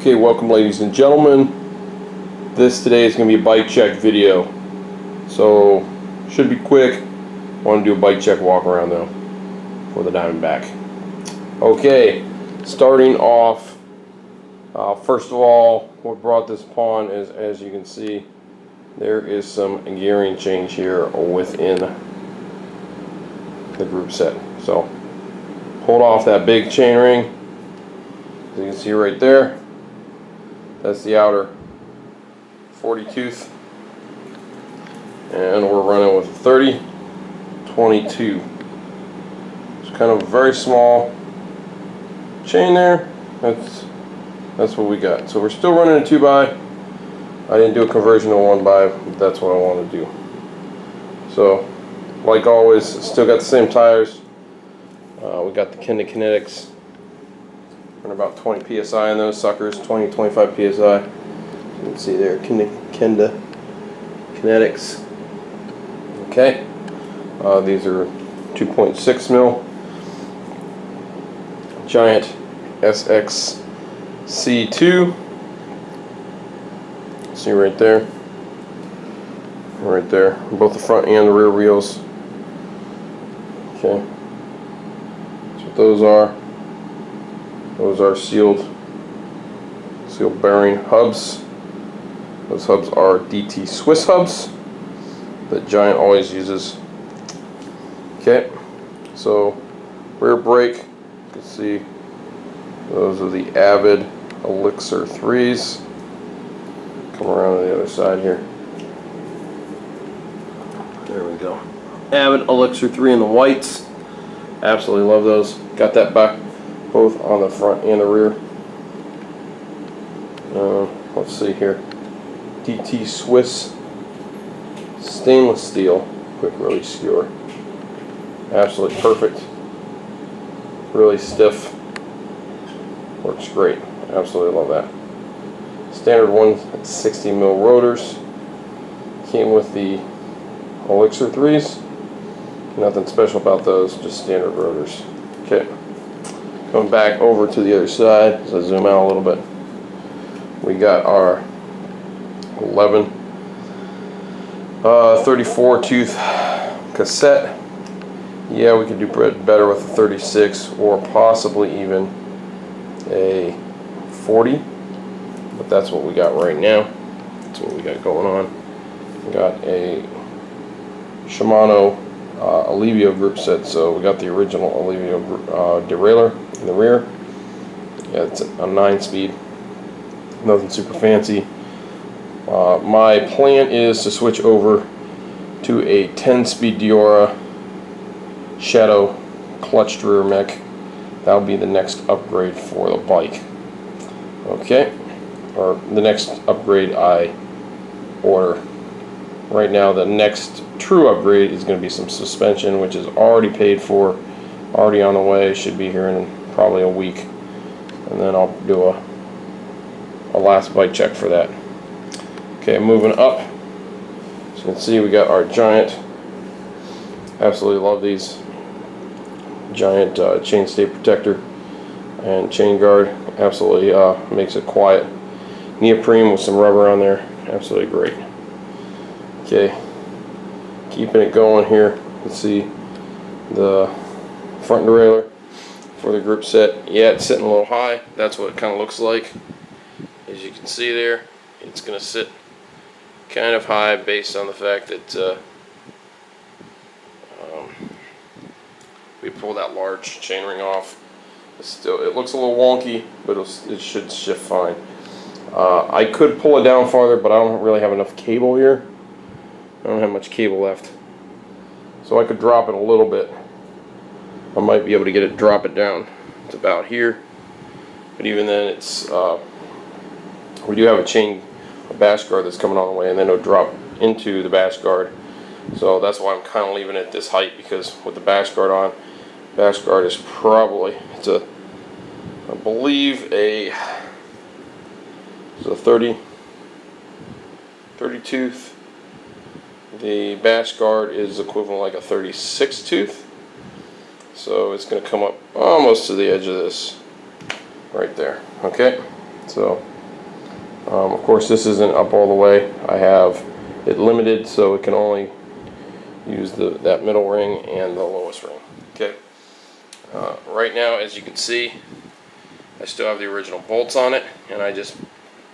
Okay, welcome ladies and gentlemen. This today is going to be a bike check video. So, should be quick. I want to do a bike check walk around though for the Diamondback. Okay, starting off, first of all, what brought this upon is, as you can see, there is some gearing change here within the group set. So, hold off that big chain ring. As you can see right there, that's the outer 40 tooth, and we're running with a 30-22. It's kind of a very small chain there. That's what we got. So we're still running a 2x. I didn't do a conversion to 1x, but that's what I want to do. So, like always, still got the same tires. We got the Kenda Kinetics. Running about 20 psi in those suckers, 20-25 psi. You can see there, Kenda Kinetics. Okay, these are 2.6 mil Giant SXC2. See right there, both the front and the rear wheels. Okay, that's what those are. Those are sealed bearing hubs. Those hubs are DT Swiss hubs that Giant always uses. Okay, so rear brake, you can see those are the Avid Elixir 3s. Come around to the other side here. There we go. Avid Elixir 3 in the whites. Absolutely love those. Got that back both on the front and the rear. Let's see here. DT Swiss stainless steel quick release skewer. Absolutely perfect. Really stiff. Works great. Absolutely love that. Standard 160 mil rotors. Came with the Elixir 3s. Nothing special about those, just standard rotors. Okay. Going back over to the other side, as I zoom out a little bit, we got our 34 tooth cassette. Yeah, we could do better with a 36 or possibly even a 40, but that's what we got right now. That's what we got going on. We got a Shimano Alivio group set, so we got the original Alivio derailleur in the rear. Yeah, it's a 9-speed, nothing super fancy. My plan is to switch over to a 10-speed Diora Shadow clutched rear mech. That'll be the next upgrade for the bike. Okay, or the next upgrade I order. Right now, the next true upgrade is going to be some suspension, which is already paid for, already on the way. Should be here in probably a week, and then I'll do a last bike check for that. Okay, moving up. As you can see, we got our Giant. Absolutely love these Giant chain stay protector and chain guard. Absolutely makes it quiet. Neoprene with some rubber on there. Absolutely great. Okay, keeping it going here. You can see the front derailleur for the group set. Yeah, it's sitting a little high. That's what it kind of looks like. As you can see there, it's going to sit kind of high based on the fact that we pulled that large chainring off. It looks a little wonky, but it should shift fine. I could pull it down farther, but I don't really have enough cable here. I don't have much cable left, so I could drop it a little bit. I might be able to drop it down to about here, but even then, it's we do have a bash guard that's coming on the way, and then it'll drop into the bash guard. So that's why I'm kind of leaving it at this height, because with the bash guard on, bash guard is probably, I believe it's a 30 tooth. The bash guard is equivalent like a 36 tooth. So it's going to come up almost to the edge of this right there. Okay, so Of course, this isn't up all the way. I have it limited so it can only use that middle ring and the lowest ring. Okay. Right now, as you can see, I still have the original bolts on it, and I just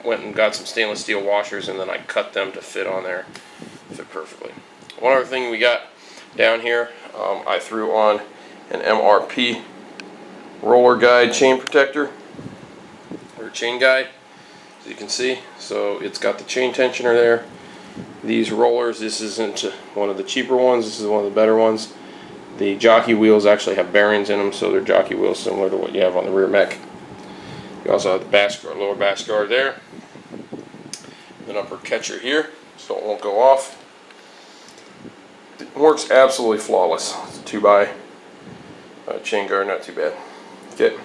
went and got some stainless steel washers, and then I cut them to fit on there, fit perfectly. One other thing we got down here, I threw on an MRP roller guide chain protector, or chain guide, as you can see. So it's got the chain tensioner there. These rollers, this isn't one of the cheaper ones, this is one of the better ones. The jockey wheels actually have bearings in them, so they're jockey wheels similar to what you have on the rear mech. You also have the bash guard, lower bash guard there, an upper catcher here, so it won't go off. It works absolutely flawless. It's a 2x chain guard, not too bad. Okay.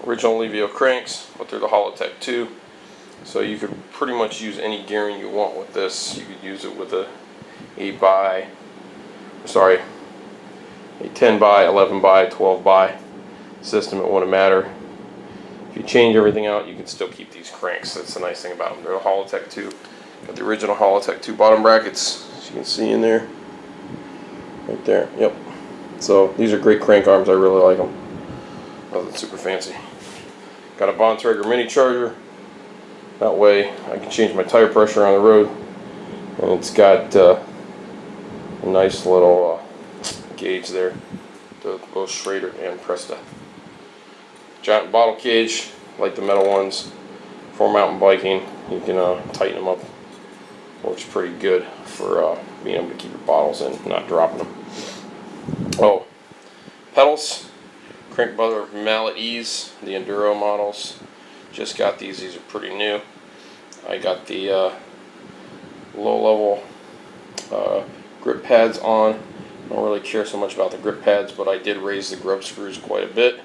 Original Levio cranks, but they're the Holotech 2. So you could pretty much use any gearing you want with this. You could use it with a 10x, 11x, 12x system. It wouldn't matter. If you change everything out, you can still keep these cranks. That's the nice thing about them. They're the Holotech 2. Got the original Holotech 2 bottom brackets, as you can see in there. Right there. Yep. So these are great crank arms. I really like them. Nothing super fancy. Got a Bontrager mini charger. That way I can change my tire pressure on the road. And it's got a nice little gauge there to both Schrader and Presta. Giant bottle cage, like the metal ones. For mountain biking, you can tighten them up. Works pretty good for being able to keep your bottles in, not dropping them. Oh, pedals. Crank Brother Mallet E's, the Enduro models. Just got these. These are pretty new. I got the low level grip pads on. I don't really care so much about the grip pads, but I did raise the grub screws quite a bit,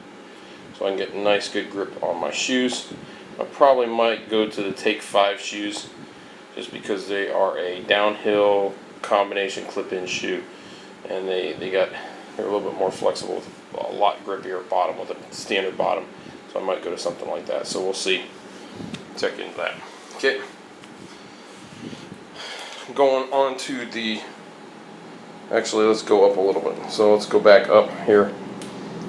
so I can get a nice good grip on my shoes. I probably might go to the Take 5 shoes, just because they are a downhill combination clip-in shoe, and they're a little bit more flexible, with a lot grippier bottom with a standard bottom. So I might go to something like that. So we'll see. Check into that. Okay. Going on to the. Actually, let's go up a little bit. So let's go back up here.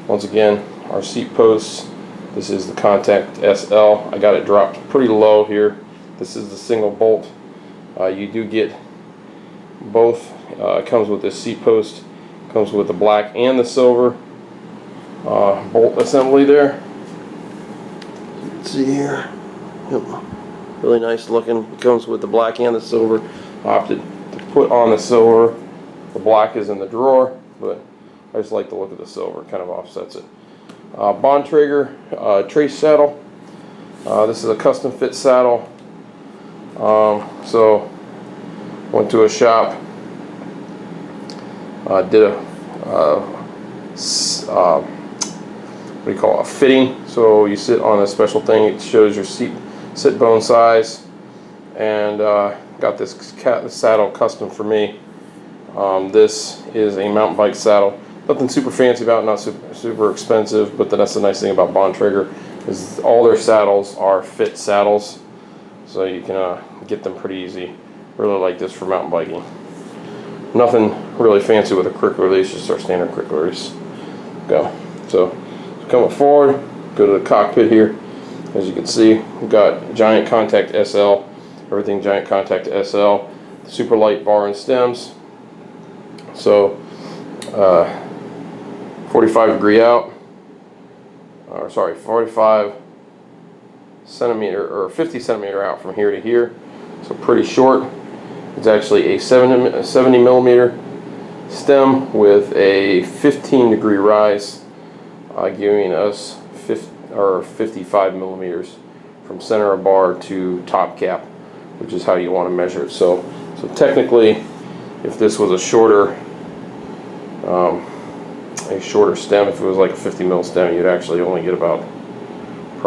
Once again, our seat posts. This is the Contact SL. I got it dropped pretty low here. This is the single bolt. You do get both. It comes with this seat post. Comes with the black and the silver bolt assembly there. You can see here. Yep. Really nice looking. It comes with the black and the silver. I opted to put on the silver. The black is in the drawer, but I just like the look of the silver. It kind of offsets it. Bontrager Trace saddle. This is a custom fit saddle. So went to a shop. Did a what do you call it? A fitting. So you sit on a special thing. It shows your sit bone size, and got this saddle custom for me. This is a mountain bike saddle. Nothing super fancy about it, not super expensive, but that's the nice thing about Bontrager, is all their saddles are fit saddles, so you can get them pretty easy. Really like this for mountain biking. Nothing really fancy with a quick release, just our standard quick release. Go. So coming forward, go to the cockpit here. As you can see, we've got Giant Contact SL, everything Giant Contact SL, super light bar and stems. So 45 degree out, or sorry, 45 centimeter or 50 centimeter out from here to here. So pretty short. It's actually a 70 millimeter stem with a 15 degree rise, giving us 55 millimeters from center of bar to top cap, which is how you want to measure it. So technically, if this was a shorter stem, if it was like a 50 mil stem, you'd actually only get probably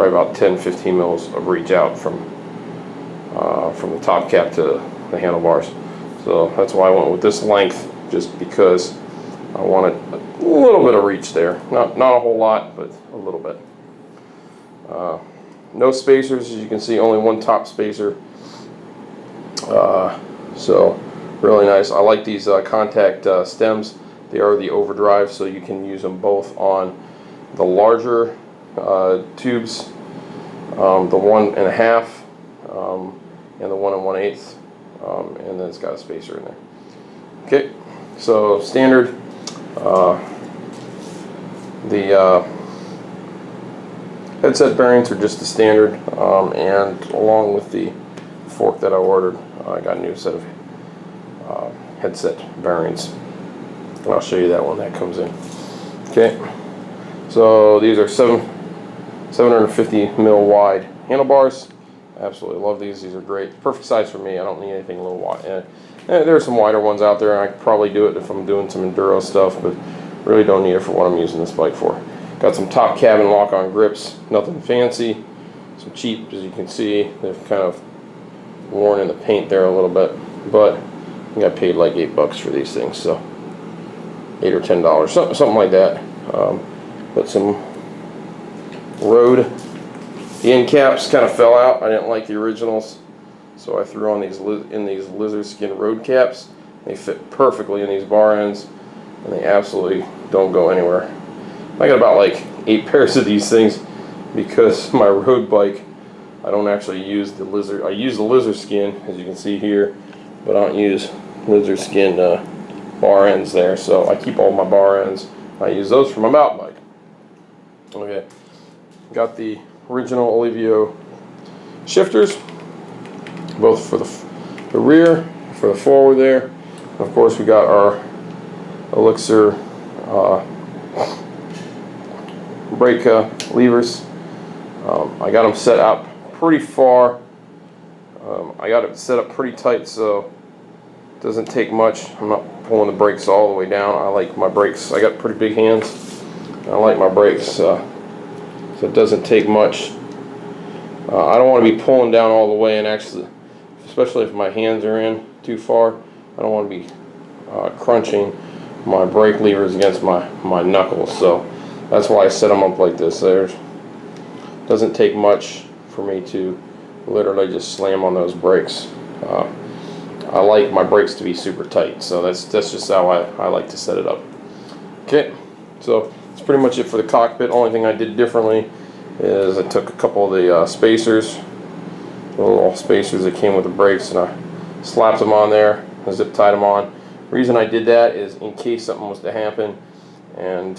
about 10-15 mils of reach out from the top cap to the handlebars. So that's why I went with this length, just because I wanted a little bit of reach there. Not a whole lot, but a little bit. No spacers, as you can see, only one top spacer. So really nice. I like these contact stems. They are the overdrive, so you can use them both on the larger tubes, the 1.5 and the 1 1/8, and then it's got a spacer in there. Okay, so standard. The headset bearings are just the standard, and along with the fork that I ordered, I got a new set of headset bearings. And I'll show you that when that comes in. Okay, so these are 750 mil wide handlebars. Absolutely love these. These are great. Perfect size for me. I don't need anything a little wide. There are some wider ones out there, and I could probably do it if I'm doing some enduro stuff, but really don't need it for what I'm using this bike for. Got some top cabin lock-on grips. Nothing fancy. Some cheap, as you can see. They're kind of worn in the paint there a little bit, but I got paid like $8 for these things, so $8 or $10, something like that. Put some road. The end caps kind of fell out. I didn't like the originals, so I threw on these lizard skin road caps. They fit perfectly in these bar ends, and they absolutely don't go anywhere. I got about like 8 pairs of these things because my road bike, I don't actually use the lizard. I use the lizard skin, as you can see here, but I don't use lizard skin bar ends there. So I keep all my bar ends. I use those for my mountain bike. Okay, got the original Olivio shifters, both for the rear, for the forward there. Of course, we got our Elixir brake levers. I got them set up pretty far. I got it set up pretty tight, so it doesn't take much. I'm not pulling the brakes all the way down. I like my brakes. I got pretty big hands. I like my brakes, so it doesn't take much. I don't want to be pulling down all the way, and actually, especially if my hands are in too far, I don't want to be crunching my brake levers against my knuckles. So that's why I set them up like this. There doesn't take much for me to literally just slam on those brakes. I like my brakes to be super tight, so that's just how I like to set it up. Okay, so that's pretty much it for the cockpit. Only thing I did differently is I took a couple of the spacers, the little spacers that came with the brakes, and I slapped them on there, I zip tied them on. The reason I did that is in case something was to happen and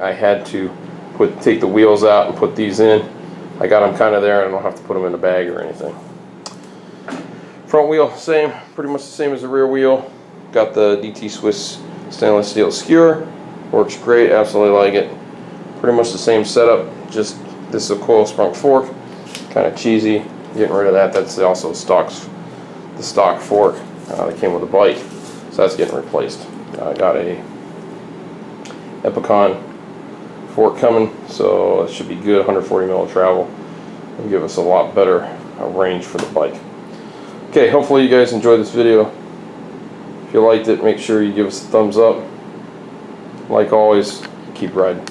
I had to take the wheels out and put these in. I got them kind of there, and I don't have to put them in a bag or anything. Front wheel, pretty much the same as the rear wheel. Got the DT Swiss stainless steel skewer. Works great, absolutely like it. Pretty much the same setup, just this is a coil sprung fork. Kind of cheesy, getting rid of that. That's also the stock fork that came with the bike. So that's getting replaced. I got a Epicon fork coming, so it should be good. 140 mil of travel. It'll give us a lot better range for the bike. Okay, hopefully you guys enjoyed this video. If you liked it, make sure you give us a thumbs up. Like always, keep riding.